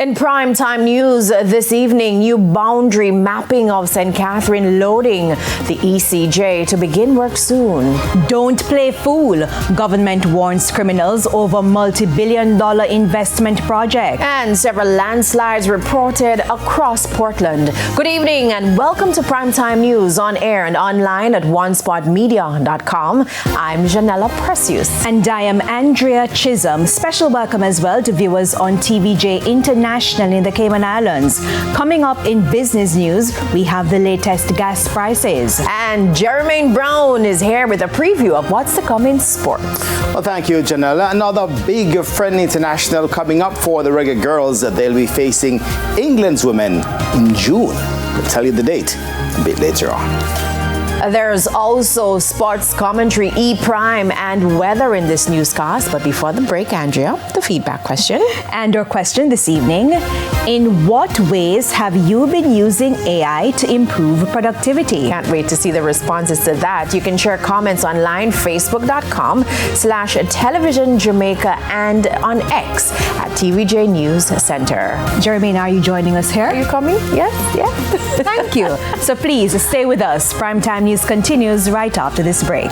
In primetime news this evening, new boundary mapping of St. Catherine loading the ECJ to begin work soon. Don't play fool. Government warns criminals over multi-billion-dollar investment project. And several landslides reported across Portland. Good evening and welcome to Primetime News on air and online at onespotmedia.com. I'm Janella Precious. And I am Andrea Chisholm. Special welcome as well to viewers on TVJ International in the Cayman Islands. Coming up in business news, we have the latest gas prices. And Jermaine Brown is here with a preview of what's to come in sports. Well, thank you, Janella. Another big friendly international coming up for the Reggae Girls. They'll be facing England's women in June. We'll tell you the date a bit later on. There's also sports commentary, E-Prime, and weather in this newscast. But before the break, Andrea, the feedback question. And our question this evening: in what ways have you been using AI to improve productivity? Can't wait to see the responses to that. You can share comments online, facebook.com/televisionjamaica and on X at TVJ News Center. Jermaine, are you joining us here? Are you coming? Yes, yes. Thank you. So please stay with us. Primetime News continues right after this break.